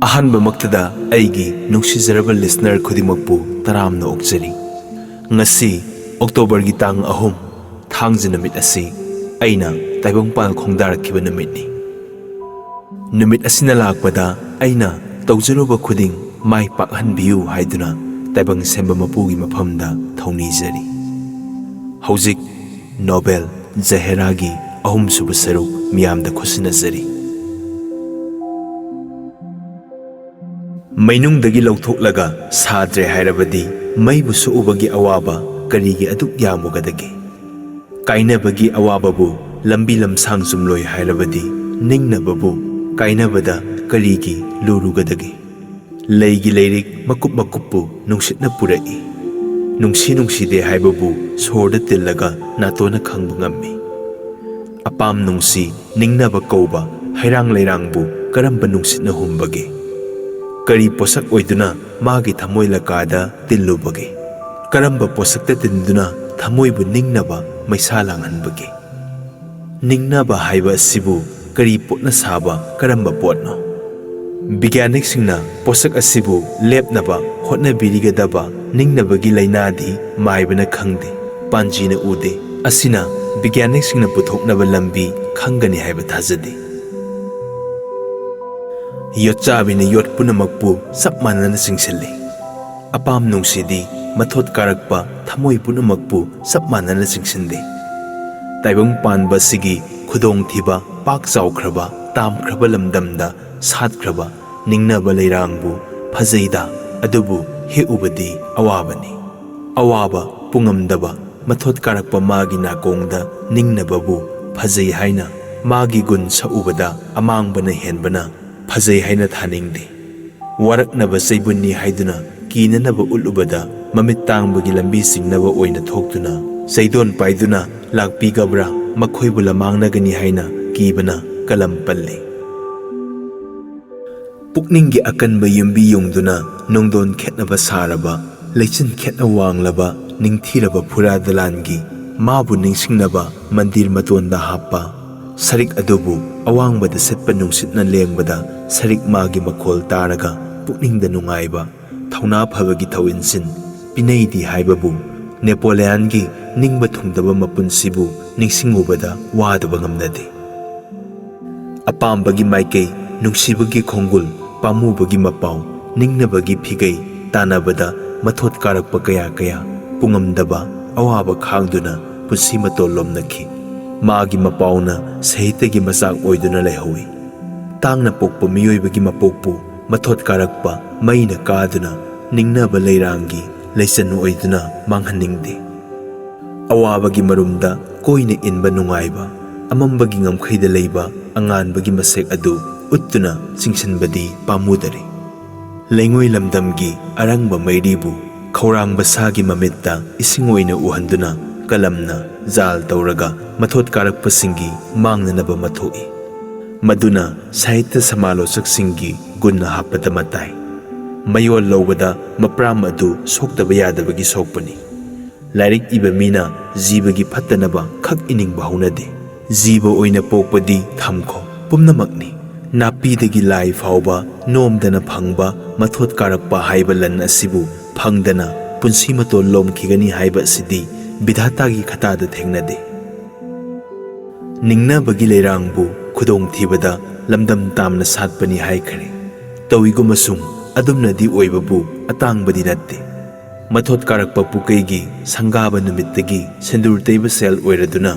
ꯑꯍꯥꯟꯕꯃꯛꯇꯗ ꯑꯩꯒꯤ ꯅꯨꯡꯁꯤꯖꯔꯕ ꯂꯤꯁꯅꯔ ꯈꯨꯗꯤꯡꯃꯛꯄꯨ ꯇꯔꯥꯝꯅ ꯑꯣꯛꯆꯔꯤ꯫ ꯉꯁꯤ ꯑꯣꯛꯇꯣꯕꯔꯒꯤ ꯇꯥꯡ 3 ꯊꯥꯡꯖ ꯅꯨꯃꯤꯠ ꯑꯁꯤ ꯑꯩꯅ ꯇꯥꯏꯕꯪꯄꯥꯜ ꯈꯣꯡꯗꯥꯔꯛꯈꯤꯕ ꯅꯨꯃꯤꯠꯅꯤ꯫ ꯅꯨꯃꯤꯠ ꯑꯁꯤꯅ ꯂꯥꯛꯄꯗ ꯑꯩꯅ ꯇꯧꯖꯔꯨꯕ ꯈꯨꯗꯤꯡ ꯃꯥꯏ ꯄꯥꯛꯍꯟꯕꯤꯌꯨ ꯍꯥꯏꯗꯨꯅ ꯇꯥꯏꯕꯪ ꯁꯦꯝꯕ ꯃꯄꯨꯒꯤ ꯃꯐꯝꯗ ꯊꯧꯅꯤꯖꯔꯤ꯫ ꯍꯧꯖꯤꯛ ꯅꯣꯕꯦꯜ ꯖꯍꯦꯔꯥꯒꯤ 3ꯁꯨꯕ ꯁꯔꯨꯛ ꯃꯤꯌꯥꯝꯗ ꯈꯨꯠꯁꯤꯟꯅꯖꯔꯤ꯫ ꯃꯩꯅꯨꯡꯗꯒꯤ ꯂꯧꯊꯣꯛꯂꯒ ꯁꯥꯗ꯭ꯔꯦ ꯍꯥꯏꯔꯕꯗꯤ ꯃꯩꯕꯨ ꯁꯣꯛꯎꯕꯒꯤ ꯑꯋꯥꯕ ꯀꯔꯤꯒꯤ ꯑꯗꯨꯛ ꯌꯥꯝꯃꯨꯒꯗꯒꯦ? ꯀꯥꯏꯅꯕꯒꯤ ꯑꯋꯥꯕꯕꯨ ꯂꯝꯕꯤ ꯂꯝꯁꯥꯡ ꯆꯨꯝꯂꯣꯏ ꯍꯥꯏꯔꯕꯗꯤ ꯅꯤꯡꯅꯕꯕꯨ ꯀꯥꯏꯅꯕꯗ ꯀꯔꯤꯒꯤ ꯂꯨꯔꯨꯒꯗꯒꯦ? ꯂꯩꯒꯤ ꯂꯩꯔꯤꯛ ꯃꯀꯨꯞ ꯃꯀꯨꯞꯄꯨ ꯅꯨꯡꯁꯤꯠꯅ ꯄꯨꯔꯛꯏ꯫ ꯅꯨꯡꯁꯤ ꯅꯨꯡꯁꯤꯗꯦ ꯍꯥꯏꯕꯕꯨ ꯁꯣꯔꯗ ꯇꯤꯜꯂꯒ ꯅꯥꯇꯣꯟꯅ ꯈꯪꯕ ꯉꯝꯃꯤ꯫ ꯑꯄꯥꯝ ꯅꯨꯡꯁꯤ ꯅꯤꯡꯅꯕ ꯀꯧꯕ ꯍꯩꯔꯥꯡ ꯂꯩꯔꯥꯡꯕꯨ ꯀꯔꯝꯕ ꯅꯨꯡꯁꯤꯠꯅ ꯍꯨꯝꯕꯒꯦ? ꯀꯔꯤ ꯄꯣꯁꯛ ꯑꯣꯏꯗꯨꯅ ꯃꯥꯒꯤ ꯊꯃꯣꯏ ꯂꯀꯥꯗ ꯇꯤꯜꯂꯨꯕꯒꯦ? ꯀꯔꯝꯕ ꯄꯣꯁꯛꯇ ꯇꯤꯟꯗꯨꯅ ꯊꯃꯣꯏꯕꯨ ꯅꯤꯡꯅꯕ ꯃꯩꯁꯥ ꯂꯥꯡꯍꯟꯕꯒꯦ? ꯅꯤꯡꯅꯕ ꯍꯥꯏꯕ ꯑꯁꯤꯕꯨ ꯀꯔꯤ ꯄꯣꯠꯅ ꯁꯥꯕ ꯀꯔꯝꯕ ꯄꯣꯠꯅꯣ? ꯕꯤꯒ꯭ꯌꯥꯅꯤꯛꯁꯤꯡꯅ ꯄꯣꯁꯛ ꯑꯁꯤꯕꯨ ꯂꯦꯞꯅꯕ ꯍꯣꯠꯅꯕꯤꯔꯤꯒꯗꯕ ꯅꯤꯡꯅꯕꯒꯤ ꯂꯩꯅꯥꯗꯤ ꯃꯥꯏꯕꯅ ꯈꯪꯗꯦ, ꯄꯥꯟꯖꯤꯅ ꯎꯗꯦ꯫ ꯑꯁꯤꯅ ꯕꯤꯒ꯭ꯌꯥꯅꯤꯛꯁꯤꯡꯅ ꯄꯨꯊꯣꯛꯅꯕ ꯂꯝꯕꯤ ꯈꯪꯒꯅꯤ ꯍꯥꯏꯕ ꯊꯥꯖꯗꯦ꯫ ꯌꯣꯠꯆꯥꯕꯤꯅ ꯌꯣꯠ ꯄꯨꯝꯅꯃꯛꯄꯨ ꯆꯞ ꯃꯥꯟꯅꯅ ꯆꯤꯡꯁꯤꯜꯂꯤ꯫ ꯑꯄꯥꯝ ꯅꯨꯡꯁꯤꯗꯤ ꯃꯊꯣꯠ ꯀꯥꯔꯛꯄ ꯊꯃꯣꯏ ꯄꯨꯝꯅꯃꯛꯄꯨ ꯆꯞ ꯃꯥꯟꯅꯅ ꯆꯤꯡꯁꯤꯟꯗꯦ꯫ ꯇꯥꯏꯕꯪ ꯄꯥꯟꯕ ꯑꯁꯤꯒꯤ ꯈꯨꯗꯣꯡꯊꯤꯕ ꯄꯥꯛ ꯆꯥꯎꯈ꯭ꯔꯕ ꯇꯥꯝꯈ꯭ꯔꯕ ꯂꯝꯗꯝꯗ ꯁꯥꯠꯈ꯭ꯔꯕ ꯅꯤꯡꯅꯕ ꯂꯩꯔꯥꯡꯕꯨ ꯐꯖꯩꯗ, ꯑꯗꯨꯕꯨ ꯍꯦꯛꯎꯕꯗꯤ ꯑꯋꯥꯕꯅꯤ꯫ ꯑꯋꯥꯕ ꯄꯨꯉꯝꯗꯕ ꯃꯊꯣꯠ ꯀꯥꯔꯛꯄ ꯃꯥꯒꯤ ꯅꯥꯀꯣꯡꯗ ꯅꯤꯡꯅꯕꯕꯨ ꯐꯖꯩ ꯍꯥꯏꯅ ꯃꯥꯒꯤ ꯒꯨꯟ ꯁꯛꯎꯕꯗ ꯑꯃꯥꯡꯕꯅ ꯍꯦꯟꯕꯅ ꯐꯖꯩ ꯍꯥꯏꯅ ꯊꯥꯅꯤꯡꯗꯦ꯫ ꯋꯥꯔꯛꯅꯕ ꯆꯩꯕꯨꯟꯅꯤ ꯍꯥꯏꯗꯨꯅ ꯀꯤꯅꯅꯕ ꯎꯠꯂꯨꯕꯗ ꯃꯃꯤꯠ ꯇꯥꯡꯕꯒꯤ ꯂꯝꯕꯤ ꯆꯤꯡꯅꯕ ꯑꯣꯏꯅ ꯊꯣꯛꯇꯨꯅ ꯆꯩꯗꯣꯟ ꯄꯥꯏꯗꯨꯅ ꯂꯥꯛꯄꯤꯒꯕ꯭ꯔꯥ ꯃꯈꯣꯏꯕꯨ ꯂꯝꯃꯥꯡꯅꯒꯅꯤ ꯍꯥꯏꯅ ꯀꯤꯕꯅ ꯀꯂꯝ ꯄꯜꯂꯤ꯫ ꯄꯨꯛꯅꯤꯡꯒꯤ ꯑꯀꯟꯕ ꯌꯨꯝꯕꯤ ꯌꯨꯡꯗꯨꯅ ꯅꯣꯡꯗꯣꯟ ꯈꯦꯠꯅꯕ ꯁꯥꯔꯕ ꯂꯩꯆꯤꯟ ꯈꯦꯠꯅ ꯋꯥꯡꯂꯕ ꯅꯤꯡꯊꯤꯔꯕ ꯐꯨꯔꯥ ꯗꯂꯥꯟꯒꯤ ꯃꯥꯕꯨ ꯅꯤꯡꯁꯤꯡꯅꯕ ꯃꯟꯗꯤꯔ ꯃꯇꯣꯟꯗ ꯍꯥꯞꯄ ꯁꯔꯤꯛ ꯑꯗꯨꯕꯨ ꯑꯋꯥꯡꯕꯗ ꯁꯤꯠꯄ ꯅꯨꯡꯁꯤꯠꯅ ꯂꯦꯡꯕꯗ ꯁꯔꯤꯛ ꯃꯥꯒꯤ ꯃꯈꯣꯜ ꯇꯥꯔꯒ ꯄꯨꯛꯅꯤꯡꯗ ꯅꯨꯡꯉꯥꯏꯕ ꯊꯧꯅꯥ ꯐꯕꯒꯤ ꯊꯧꯏꯟꯁꯤꯟ ꯄꯤꯅꯩꯗꯤ ꯍꯥꯏꯕꯕꯨ ꯅꯦꯄꯣꯂꯤꯌꯥꯟꯒꯤ ꯅꯤꯡꯕ ꯊꯨꯡꯗꯕ ꯃꯄꯨꯟꯁꯤꯕꯨ ꯅꯤꯡꯁꯤꯡꯉꯨꯕꯗ ꯋꯥꯗꯕ ꯉꯝꯅꯗꯦ꯫ ꯑꯄꯥꯝꯕꯒꯤ ꯃꯥꯏꯀꯩ, ꯅꯨꯡꯁꯤꯕꯒꯤ ꯈꯣꯡꯒꯨꯜ, ꯄꯥꯝꯃꯨꯕꯒꯤ ꯃꯄꯥꯎ, ꯅꯤꯡꯅꯕꯒꯤ ꯐꯤꯒꯩ ꯇꯥꯟꯅꯕꯗ ꯃꯊꯣꯠ ꯀꯥꯔꯛꯄ ꯀꯌꯥ ꯄꯨꯉꯝꯗꯕ ꯑꯋꯥꯕ ꯈꯥꯡꯗꯨꯅ ꯄꯨꯟꯁꯤ ꯃꯇꯣꯜ ꯂꯣꯝꯅꯈꯤ꯫ ꯃꯥꯒꯤ ꯃꯄꯥꯎꯅ ꯁꯥꯍꯤꯇ꯭ꯌꯒꯤ ꯃꯆꯥꯛ ꯑꯣꯏꯗꯨꯅ ꯂꯩꯍꯧꯏ꯫ ꯇꯥꯡꯅ ꯄꯣꯛꯄ ꯃꯤꯑꯣꯏꯕꯒꯤ ꯃꯄꯣꯛꯄꯨ ꯃꯊꯣꯠ ꯀꯥꯔꯛꯄ ꯃꯩꯅ ꯀꯥꯗꯨꯅ ꯅꯤꯡꯅꯕ ꯂꯩꯔꯥꯡꯒꯤ ꯂꯩꯆꯟ ꯑꯣꯏꯗꯨꯅ ꯃꯥꯡꯍꯟꯅꯤꯡꯗꯦ꯫ ꯑꯋꯥꯕꯒꯤ ꯃꯔꯨꯝꯗ ꯀꯣꯏꯅ inba nungaiba, amambagi ngamkhaida leiba anganbagi masek adu uttuna chingsinbadi pamudare. Lengoi lamdamgi arangba mairibu khaurangba sagi mamitta isingoina uhanduna kalamna zal tauraga mathot karakpasingi mangnanaba mathoi. Maduna sahitya samalochaksingi gunna hapada matai. Mayol lawbada mapram adu soktaba yadabagi sokpani. Lairik iba mina jibagi phatanaba khak iningba haunade. Jiba oina pokpadi thamko pumnamakni. Napidagi lai fauba nomdana phangba mathot karakpa haiba lan asibu phangdana punsi matol lomkhigani haiba asidi bidhatagi khatada thengnade. Ningnabagi leirangbu khudong thibada lamdam tamna satpani haikhare. Tawigumasung adumnadi oibabu atangbadi natte. Mathot karakpa pukaigi sangaba numittagi sendur teiba sel oiraduna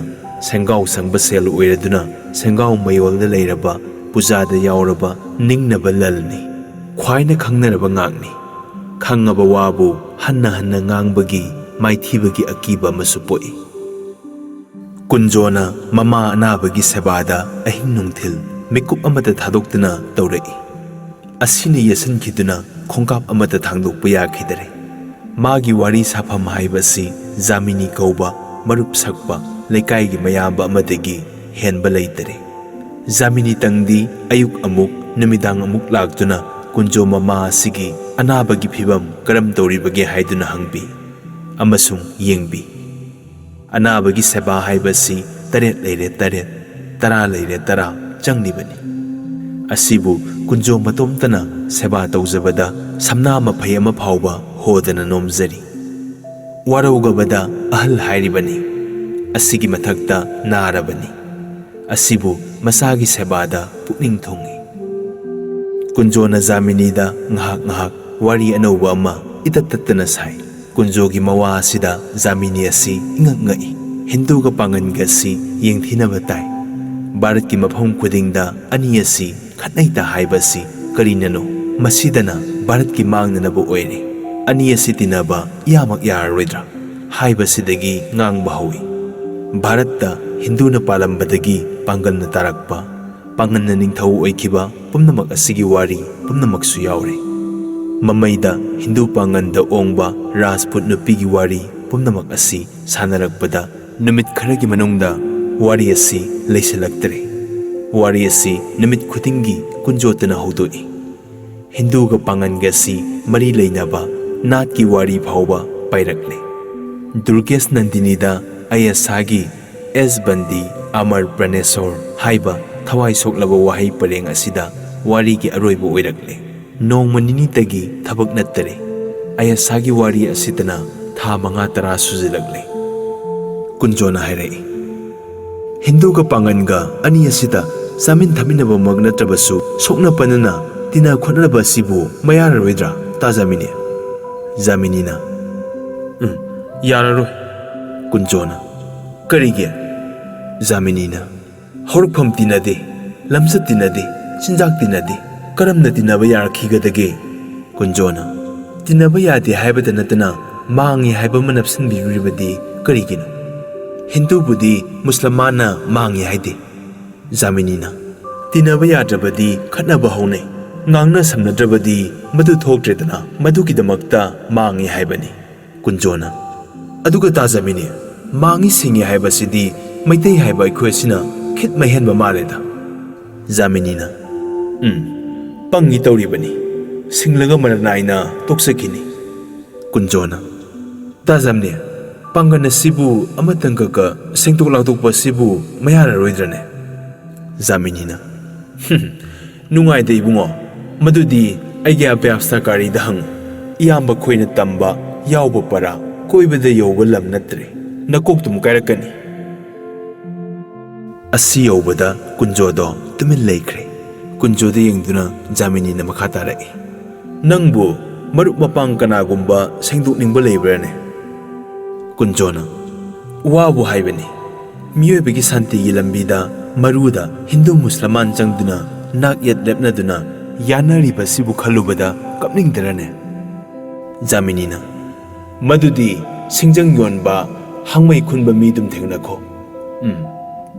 sengau sangba sel oiraduna sengau mayolda leiraba pujada yauraba ningnaba lalni khwaina khangnaraba ngakni khangaba wabu hanna hanna ngangbagi maithibagi akiba masupoi. Kunjona mama anabagi sebada ahing nungthil mikup amata thadoktuna taurai. Asini yasankhiduna khongkap amata thangdokpa yakhidare. Magi wari safam haibasi Jamini kauba marup sakpa lekai gi mayamba amadagi henba leitare. Jamini tangdi ayuk amuk numidang amuk lagtuna kunjo mama asigi anabagi phibam karam tauribagi haiduna hangbi amasung yengbi. Anabagi seba haibasi taret leire taret tara leire tara changlibani. Asibu kunjo matomtana seba tauzabada samna mafai ama phauba hodana nomzari. Waraugabada ahal hairibani. Asigi mathakta narabani. Asibu masagi sebada pukning thongi. Kunjo na Jaminida ngahak ngahak wari anauba ama itatatana sai. Kunjo gi mawa asida Jamini asi ingak ngai. Hindu ga pangan ga si yengthina batai. Bharat ki mafam khudingda ani asi khatnai ta haibasi karinano masidana Bharat ki mangnanabu oire. Ani asi tinaba yamak yaroidra haibasidagi ngangba hawi. Bharatta Hindu na palambadagi pangal na tarakpa pangan na ningthau oikiba pumnamak asigi wari pumnamaksu yaure. Mamayda Hindu pangan da ongba Rajput nupigi wari pumnamak asi sanarakpada numit kharagi manungda wari asi leisalaktre. Wari asi numit khutingi kunjotana hodoi. Hindu ga pangan ga si mari leinaba nat ki wari phauba pairakle. Durgesh Nandinida Ayasagi S Bandi Amar Pranesor haiba thawai soklaba wahai pareng asida wari ki aroiba oirakle. Nongma ninitagi thabak nattare. Ayasagi wari asitana tha manga tara sujilakle. Kunjona hairai. Hindu ga pangan ga ani asita samin thaminaba magnatrabasu sokna panana tina khonraba sibu mayararoidra ta Jamini. Jaminina yararoi. Kunjona karige. Jaminina horpham tinade lamsat tinade chinjak tinade karamna tinaba yarakhigadage. Kunjona tinaba yade haibada natana mangi haiba manapsin biribadi karigino. Hindu budi Muslimana mangi haide. Jaminina tinaba yadrabadi khatnaba haune. Ngangna samnadrabadi madu thokdredana madukidamakta mangi haibani. Kunjona aduga ta Jamini mangi singi haibasidi maitai haiba ikhwesina khit mahenba maleda. Jaminina pangi tauribani singlaga maranaina toksakini. Kunjona ta Jamini pangana sibu amatanga ka sengtok lautokpa sibu mayararoidrane. Jaminina nungai de ibungo madudi aige abhyasa kari dahang iyamba khoina tamba yauba para koibada yoba lam natre nakoktum kairakani. Asi yobada kunjodo tumin laikre. Kunjoda yengduna Jaminina makha tarai. Nangbu marup mapang kanagumba sengdokningba leibrane. Kunjona wabu haibani. Miyoibagi santigi lambida maruda Hindu Musliman changduna nak yat lepnaduna yanariba sibu khalubada kapningdarane. Jaminina madudi singjang yonba hangmai khunba midum thengnakho.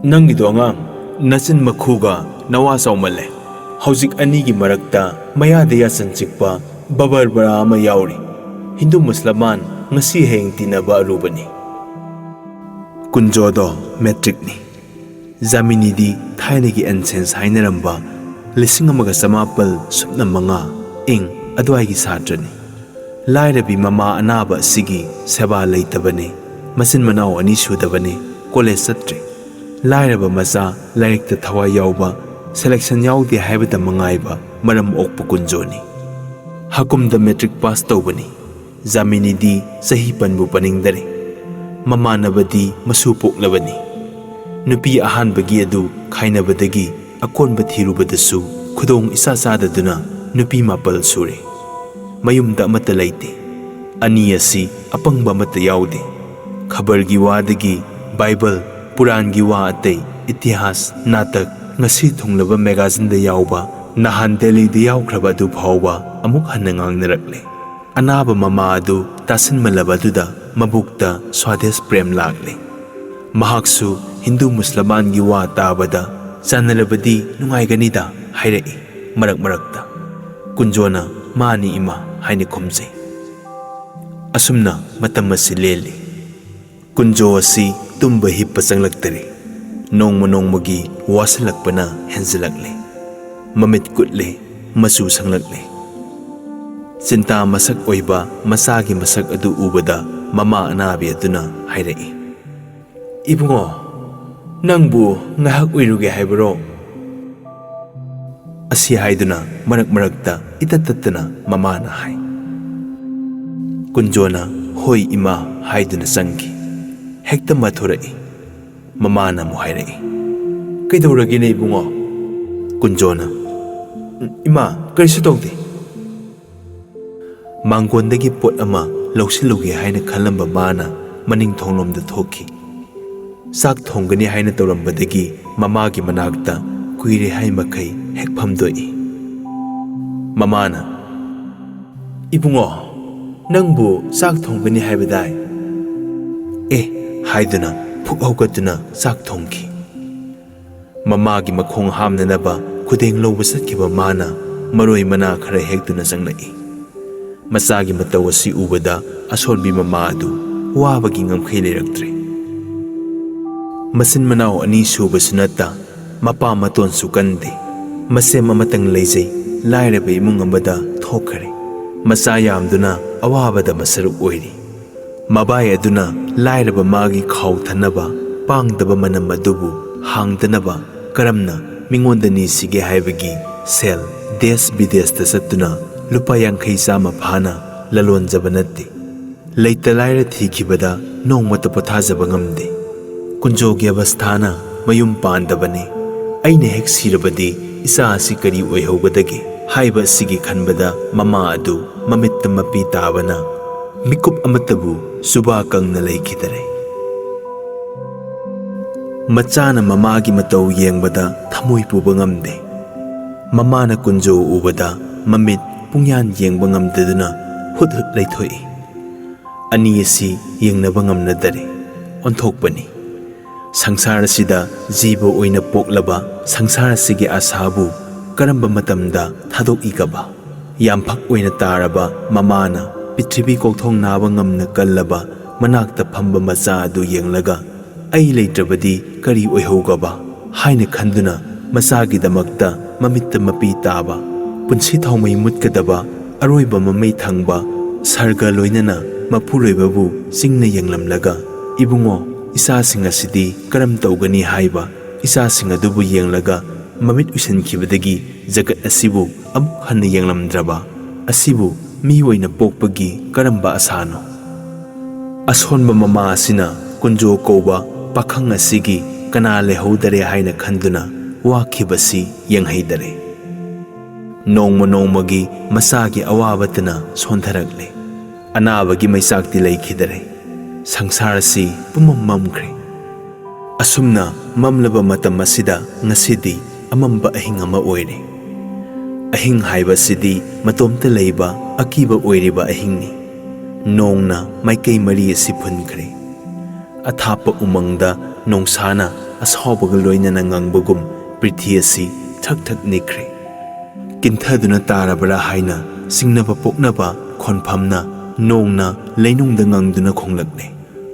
Nangido angang nachin makhuga nawa saumalle. Haujik anigi marakta mayada yasanchikpa babar bara ama yauri. Hindu Musliman ngasi heng tinaba arubani. Kunjodo metricni. Jamini di thainagi ancient hainaramba lisingamaga samapal supna manga ing adwaigi satrani. Lairabi mama anaba sigi seba leitabane. Masin manao ani sudabane college satre. Lairaba maza lairikta thawa yauba selection yaudi haibada mangaiba maram okpa kunjoni. Hakumda metric pass tawbani. Jamini di sahi panbu paningdare. Mama nabadi masu poklabani. Nupi ahanbagi adu khainabadagi akonba thirubadasu khudong isa sadaduna nupi mapal sure. Mayumda amata laite. Ani asi apangba amata yaude. Khabargi wadagi Bible Purangi wa atay itihas natak ngasi thunglaba magazine da yauba nahan Delhi da yaukraba adu phauba amuk hanangang narakle. Anaba mama adu tasin malaba duda mabukta Swadesh prem lagle. Mahaksu Hindu Musliman gi wa tabada sanalabadi nungai ganida hairai marak marakta. Kunjona mani ima haini khumjai. Asumna matam asi lele. Kunjo asi tumba hippa changlaktere. Nongma nongmagi wasalakpana henjalakle. Mamit kutle masu sanglakle. Sinta masak oiba masagi masak adu ubada mama anabi aduna hairai. Ibungo nangbu ngahak uiruge haibro. Asi haiduna marak-marakta itatatana mamana hai. Kunjona hoi ima haiduna sangki. Hekta mathurai. Mamana mo hairai. Kaidawragi na ibungo? Kunjona, Ima, karisu tawdi. Mangkondagi pot ama lausilugi haina khalamba mana maning thonglomda thoki. Sak thonggani haina tawrambadagi mamagi manakta kuire hai makai hekphamdoi. Mamana, Ibungo, nangbu sak thonggani haibadai. Haiduna phukhaukatuna sak thongki. Mamagi makhong hamnanaba khudeng lawba satkiba mana maroi mana khara hektuna sanglai. Masagi mataw asi ubada asolbi mama adu wabagi ngamkhai leiraktre. Masin manaw ani suba sunata mapa maton sukande. Masem amatang leizai lairaba imung amada thokhare. Masaya amduna awabada masaruk oiri. Mabai aduna lairaba magi khaw thanaba pangdaba manam adubu hangdanaba karamna mingondani sige haibagi sel des bides ta satuna lupa yankhai sama phana lalon jabanati leita laira thikibada nongmata pothajaba ngamde kunjogi avasthana mayum pandabane aine hek sirabadi isa asi kari oihaugadagi haiba sigi khanbada mama adu mamitta mapi tabana mikup amatabu suba kangna leikidare. Machana mamagi mataw yengbada thamoi puba ngamde. Mamana kunjo ubada mamit pungyan yengba ngamdaduna hut leithoi. Ani asi yengnaba ngamnadare onthokpani. Sangsara sida jiba oina poklaba sangsara sige asabu karamba matamda thadok igaba. Yamphak oina taraba mamana Pitribi kokthong naba ngamna kallaba manakta phamba macha adu yenglaga ai leitrabadi kari oihogaba haina khanduna masagi damakta mamitta mapi taba punsi thomai mutkadaba aroiba mamai thangba sarga loinana mapuroibabu singna yenglamlaga ibungo isa singa sidi karam tawgani haiba isa singa dubu yenglaga mamit usankibadagi jagat asibu amuk hanna yenglamdraba asibu mi oina pokpagi karamba asano ashonba mama asina kunjo koba pakhang asigi kana lehodare haina khanduna wakhibasi yenghaidare nongmagi masagi awabatana sontharakle anabagi maisakti leikhidare sangsarasi pumamamkhre asumna mamlaba matam asida ngasidi amamba ahing ama oire ahing haiba sidi matomta leiba akiba oiriba ahingni nongna maikei mari asi phunkhre athapa umangda nongsana ashobaga loinana ngangbagum prithi asi thak nikhre kinthaduna tarabara haina singnaba poknaba khonphamna nongna leinungda ngangduna khonglakne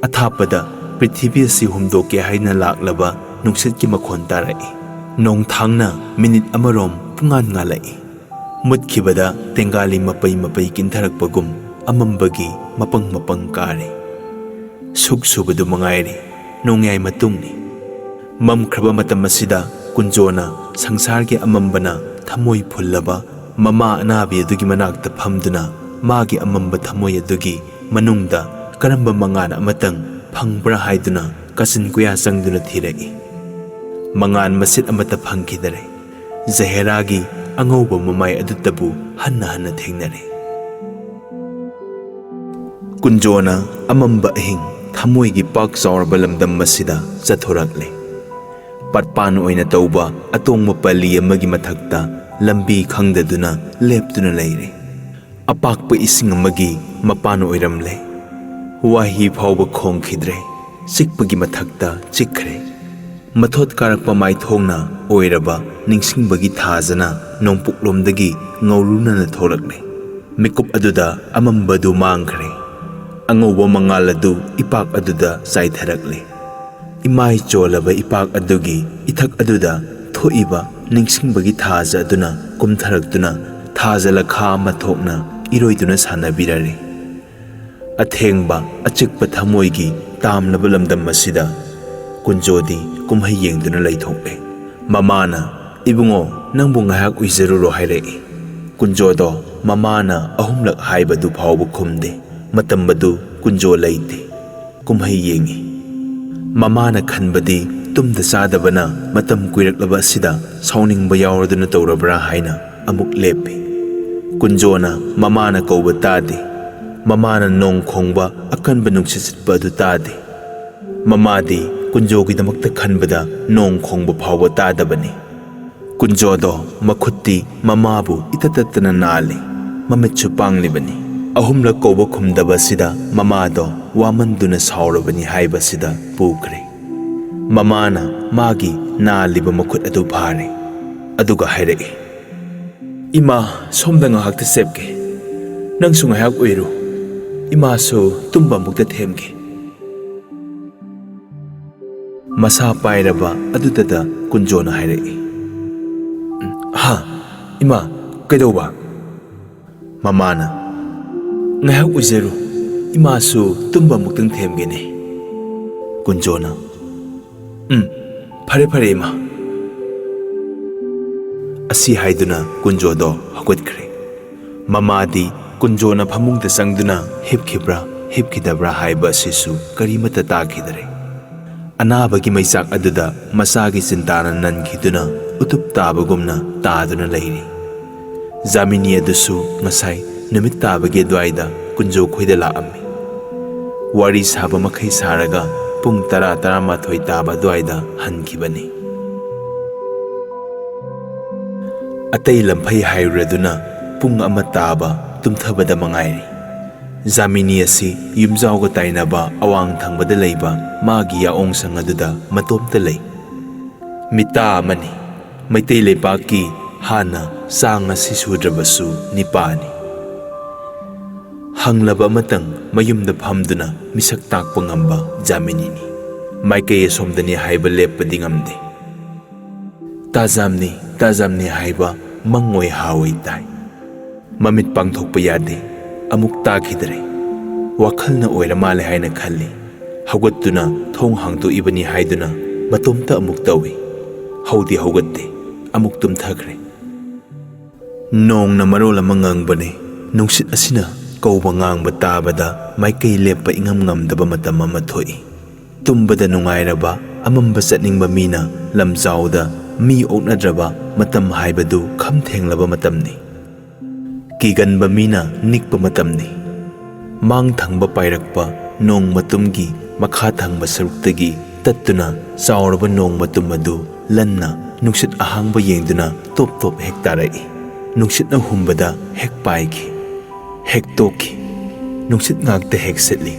athapada prithibhi asi humdoke haina laklaba nungsitki makhon tarai nong thangna minute amarom pungan ngalai mutkibada tengali mapai kintharakpagum amambagi mapang kare suksubadu mangairi nongyai matungni mamkhraba matam asida kunjona sangsargi amambana thamoi phullaba mama anabi adugi manakta phamduna magi amamba thamoi adugi manungda karamba mangana amatang phangbra haiduna kasin kuya sangduna thirai mangan masit amata phangkidare Jaheragi angauba mamai adutabu hanna thengnare kunjona amamba ahing thamoigi pak chaurba lamdam masida chathorakle patpan oina tauba atongma pali amagi mathakta lambi khangdaduna leptuna leire apakpa ising amagi mapan oiramle wahi phawba khongkhidre sikpagi mathakta chikkhre mathot karakpa mai thongna oiraba ningsingbagi thajana nongpuklomdagi ngauruna na tholakle mikup aduda amambadu mangkhre angauba mangal adu ipak aduda saitharakle imai cholaba ipak adugi ithak aduda thoiba ningsingbagi thaja aduna kumtharaktuna thajala kha mathokna iroiduna sanabirare athengba achikpa thamoigi tamlaba lamdam masida kunjodi kumhai yengduna laithokle mamana Ibungo nangbu ngahak uizaruro hairei. Kunjodo mamana ahumlak haibadu phawbu khumde. Matambadu kunjo leite. Kumhai yengi. Mamana khanbadi tumda sadabana matam kuiraklaba asida sauningba yauraduna tawrabra haina amuk lepe. Kunjona mamana kauba tade. Mamana nong khongba akanba nungsisitba adu tade. Mamadi kunjogidamakta khanbada nong khongba phawba tadabani. Kunjodo makhutti mamabu itatatana nali. Mamitsu panglibani. Ahumla kauba khumdaba sida mamado wamanduna saurabani haiba sida pukre. Mamana magi naliba makhut adu phare. Aduga hairei. Ima somda ngahakta sepke. Nangsu ngahak uiru. Ima so tumba mukta themge. Masa pairaba adudada kunjona hairei. Ha, ima kaidoba. Mamana ngahak uizeru. Ima so tumba muktang themge ne. Kunjona Pare pare ima. Asi haiduna kunjodo hagotkre. Mamadi kunjona phamungda sangduna hipkhibra hipkhidabra haiba sisu karimata takidare. Anabagi maisak aduda masagi sintana nankhiduna utup tabagumna taduna leiri. Zamini adusu ngasai numit tabagi dwaida kunjo khoida laammi. Wari saba makhai saraga pung tara mathoi taba dwaida hankibani. Atay lamphai hairaduna pung ama taba tumthabada mangairi. Zamini asi yumjawga tainaba awang thangbada leiba magi yaong sangaduda matomta lei. Mita amani maitai leipaki hana sanga sisudrabasu nipani. Hanglaba matang mayumda phamduna misak takpa ngamba Jaminini. Maikay asomdani haiba lepadi ngamde. Tajamni haiba mangoy haway tay. Mamit pangthokpa yade amuk takhidare. Wakhal na oira male haina khalli. Hawgattuna thong hangto ibani haiduna matomta amuk tawi. Hawdi hawgatte amuk tumthakre. Nong na marola mangangbane nungsit asina kauba ngang tabada maikay lepa ingam ngamdaba matam amathoi. Tumbada nungairaba amamba satningba mina lamjawda mi oknadraba matam haibadu khamthenglaba matamni. Kiganba mina nikpa matamni. Mang thangba pairakpa nong matumgi makha thangba saruktagi tattuna sauraba nong matum adu lanna nungsit ahangba yengduna top hektarai. Nungsit na humbada hek paiki. Hek toki. Nungsit ngagta hek setli.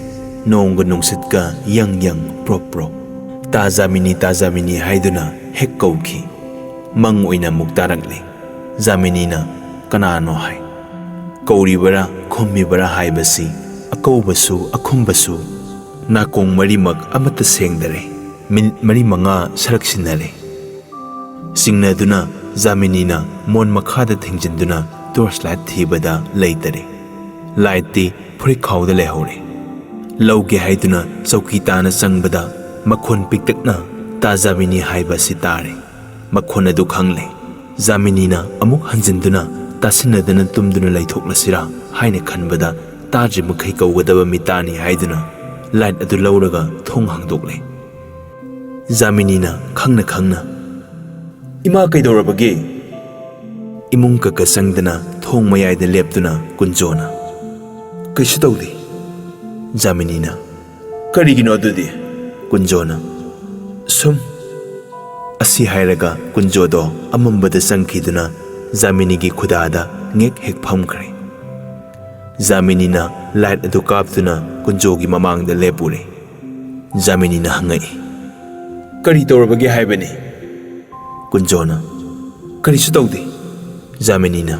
Nongga nungsit ka yang pro. Tajamini haiduna hek kauki. Mang oina muktaragli. Jaminina kanano hai. Kauribara khumibara haibasi. Akaubasu akhumbasu. Nakong marimak amata sengdare. Minit marimanga saraksinare. Singnaduna Jaminina mon makhada thingjinduna torchlight thibada leitare. Lighti phurikhawda lehore. Lauge haiduna chauki tana changbada makhon piktakna Tajamini haiba sitare. Makhon adu khangle. Jaminina amuk hanjinduna tasinadana tumduna laithoklasira haina khanbada taji makhai kawgadaba mitani haiduna light adu lauraga thong hangdokle. Jaminina khangna Ima kaidorabage. Imung kakasangdana thong mayayda leptuna kunjona. Kaisu tawdi. Jaminina karigino adudi. Kunjona sum asi hairaga kunjodo amambada sangkhiduna Jaminigi khudada ngek hek phamkhre. Jaminina light adu kaptuna kunjogi mamangda lepure. Jaminina hangai. Kari torabage haibani. Kunjona karisu tawdi. Jaminina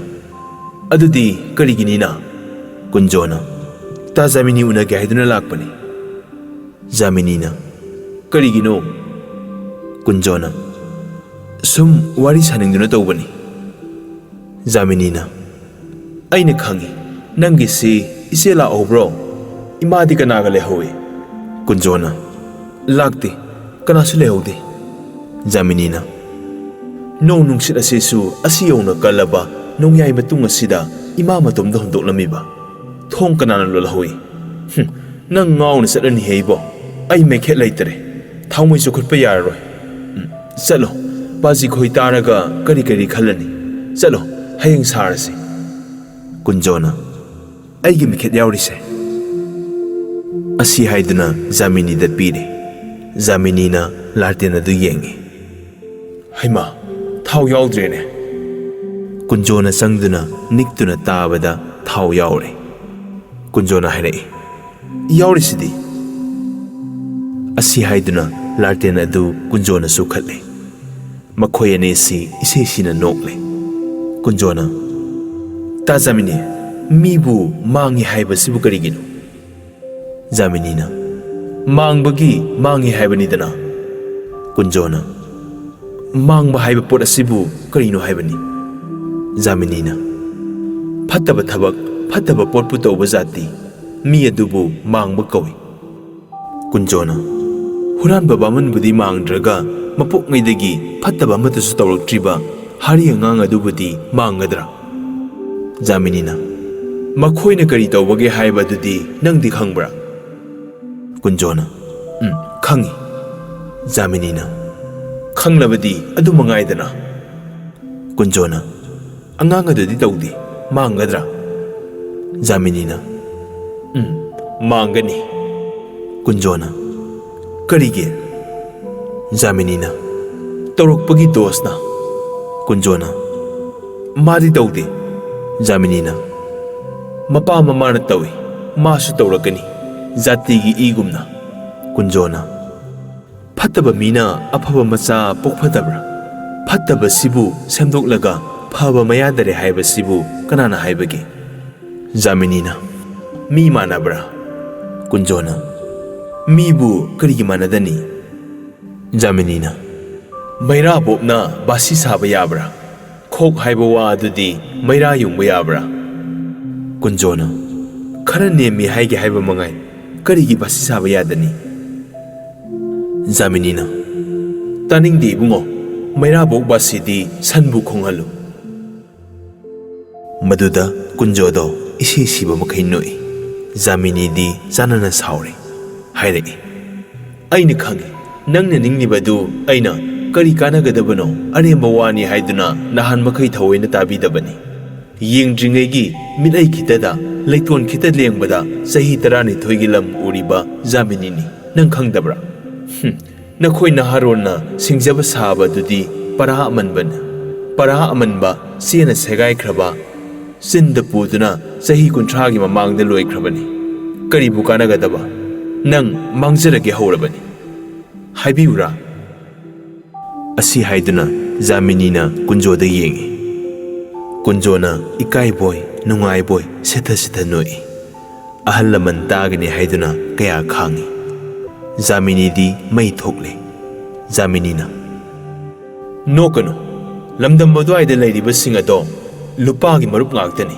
adudi kariginina. Kunjona Tajamini unage haiduna lakpani. Jaminina karigino. Kunjona sum wari saningduna tawbani. Jaminina aina khangi nangi si isela obro imadi kanaga lehowe. Kunjona lakti kanasu lehode. Jaminina Nong nungsit asisu asiyong kalaba nong yay matung asida ima matomda hundoklamiba. Thong kanana lolahui. Nang ngaw na salan heybo. Ay mekhet laitere. Thawmoy sukhat pa yarroy. Chalo. Bazi khoi taraga kari khalani. Chalo. Hayeng sarasi. Kunjona. Aigi mekhet yawrise. Asi haiduna Jamini da pire. Jamini na lartena du yengi. Haima. Thau yaudrene. Kunjona sangduna niktuna tabada thau yaure. Kunjona hairei. Yaurisidi. Asi haiduna lartena du kunjona sukhatle. Makhoyane si isesina nokle. Kunjona. Ta Jamini. Mibu mangi haiba sibu karigino. Jamini na. Mangbagi mangi haiba nidana. Kunjona. Mangba haiba pot asibu karino haibani. Jamini na. Phattaba thabak phattaba pot pu tawba jati mi adubu mangba kawi. Kunjona. Huranba baman budi mangdraga mapok ngaidagi phattaba amatasu tawraktriba hari angang adubudi mangadra. Jamini na. Makhoina kari tawbage haiba dudi nangdi khangbra. Kunjona. Khangi. Jamini na. Khanglabadi adu mangaidana. Kunjona. Angang adudi tawdi mangadra. Jamini na. Mangani. Kunjona. Karige. Jamini na. Tawrakpagi dosna. Kunjona. Madi tawdi. Jamini na. Mapa mamana tawi. Masu tawrakani. Zatigi igumna. Kunjona. Phattaba mina afaba macha pokphadabra. Phattaba sibu semdoklaga phaba mayadare haiba sibu kanana haibage. Jamini na. Mi manabra. Kunjona. Mibu karigi manadani. Jamini na. Maira bopna basi saba yabra. Khok haiba wa adudi maira yungba yabra. Kunjona. Khara nemi haige haiba mangai karigi basi saba yadani. Jamini na. Taning di bungo. Maira bok basi di sanbu khonghalu. Maduda kunjodo isi siba makai noi. Jamini di janana sauri. Haire. Aina khangi. Nangna ningnibadu aina kari kanagadabano aremba wani haiduna nahan makai thawaina tabidabani. Yengdringaigi midai khitada leiton khita lengbada sahi 12 gi lam uriba Jamini ni nang khangdabra. Nakhoi naharona singjaba saba dudi para amanba sena segai khraba sinda puduna sahi 30 gi mamangda loi khrabani. Kari bukanagadaba nang mangjarage horabani. Haibiura. Asi haiduna Jamini na kunjoda yengi. Kunjona ikai boy nungai boy setha noi. Ahal laman tagani haiduna kaya khangi. Jamini di mai thokle. Jamini na. Nokano. Lamdam madwaida lairiba singado lupagi marup ngaktani.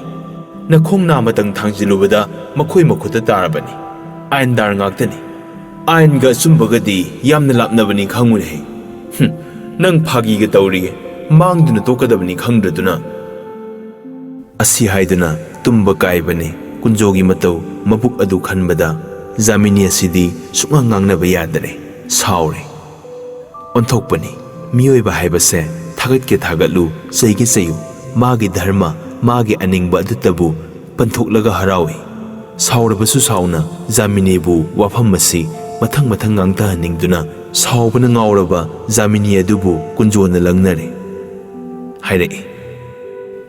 Nakhong namatang thangjilubada makhoi makhuta tarabani. Aindar ngaktani. Ainga sumbagadi yamna lapnabani khangune. Nang phagi ga tawrige mangduna tokadabani khangdraduna. Asi haiduna tumba kaibane kunjogi matau mabuk adu khanbada Jamini asidi sukngang ngangnaba yadare saure. Onthokpani miyoiba haibase thagatke thagatlu saigi sayu magi dharma magi aningba adutabu panthoklaga harawi. Saurabasu sauna Jamini bu wafam masi mathang ngangta ningduna saubana ngauraba Jamini adubu kunjona langnare. Haire.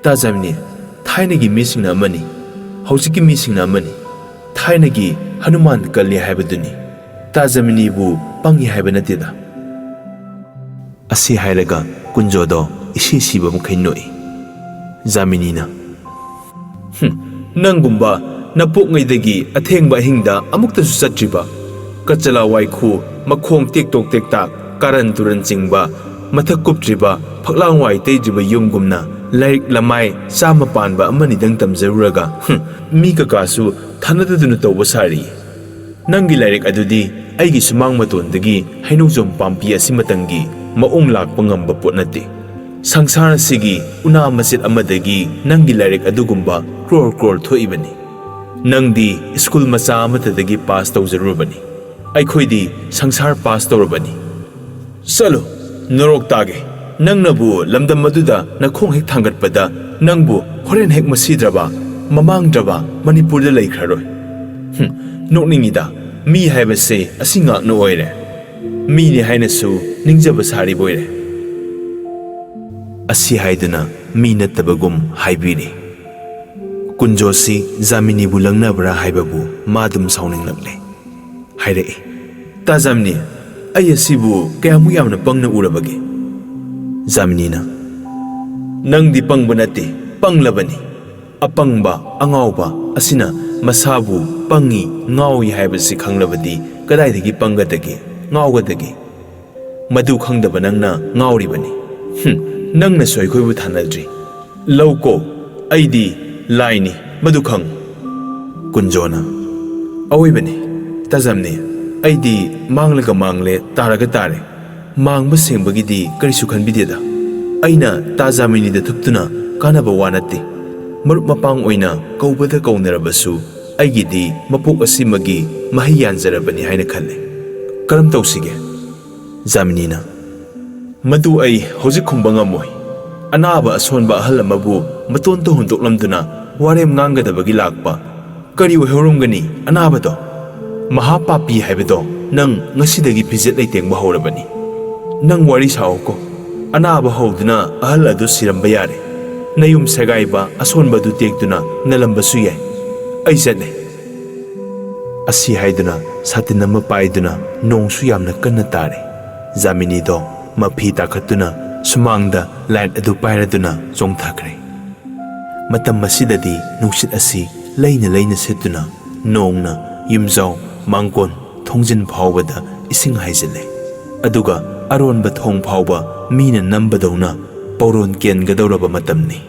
Ta Jamini thainagi misingna amani haujiki misingna amani thainagi Hanuman kalli haibaduni ta Jamini bu pangi haiba natida. Asi hairaga kunjodo isi siba makai noi. Jamini na. Nangumba napok ngaidagi athengba hingda amuktasu satriba kachala waikhu makhong tektok tektak karan turan chingba mathak kuptriba phaklang wai teijiba yumgumna laik lamai sama panba amani dang tamjaruraga mi kakasu thanadaduna tawba sari. Nangi lairik adudi aigi sumang matondagi hainujom pampi asimatangi maong lakpa ngamba pot nate. Sangsara sigi una masit amadagi nangi larik adugumba crore thoibani. Nangdi school macha amatadagi pass tawjarubani. Aikhoidi sangsar pass tawrabani. Salo norok tage nangnabu lamdam maduda nakhong hek thangatpada nangbu horen hek masidraba mamangdraba Manipurda laikhraroi. Nokningida mi haibase asinga no oire. Mi ni hainasu ningjaba sari boire. Asi haiduna mi nattabagum haibiri. Kunjosi Jamini bulangnabra haibabu madum sauninglakle. Hairei. Ta Jamini ayasibu kayamu yamna pangna urabage. Jaminina. Nangdi pangba nate panglabani. Apangba angawba asina masabu pangi ngawi haibasi khanglabadi kadaidagi pangadagi ngawgadagi. Madu khangdaba nangna ngawribani. Nangna soikhoibu thanadri. Lauko aidi laini madukhang. Kunjona awoibani tajamni aidi manglaga mangle taraga tare mangba sengbagidi karisu khanbideda aina tajamini da thuktuna kanaba wanati marup mapang oina kaubada kaunarabasu aigidi mapok asimagi mahiyan jarabani haina khalle karam tawsige Jaminina madu ai hojik khumbanga moi anaba asonba ahal amabu maton to hundoklamduna warem ngangadabagi lakpa kari ohoromgani anabado mahapapi haibado nang ngasidagi pizet leitengba horabani nang wari saoko anaba hoduna ahal adu siramba yare nayum sagaiba asonba du tektuna nalambasu yai aisane asi haiduna satinama paiduna nongsu yamna kanna tare Jamini do mafi takhatuna sumangda light adu pairaduna chongthakre matam masidadi nuksit asi leina setuna nongna yumjau mangkon thongjin phawbada ising haijale aduga aronba thong phawba mina nambadawna pauron ken gadawraba matamni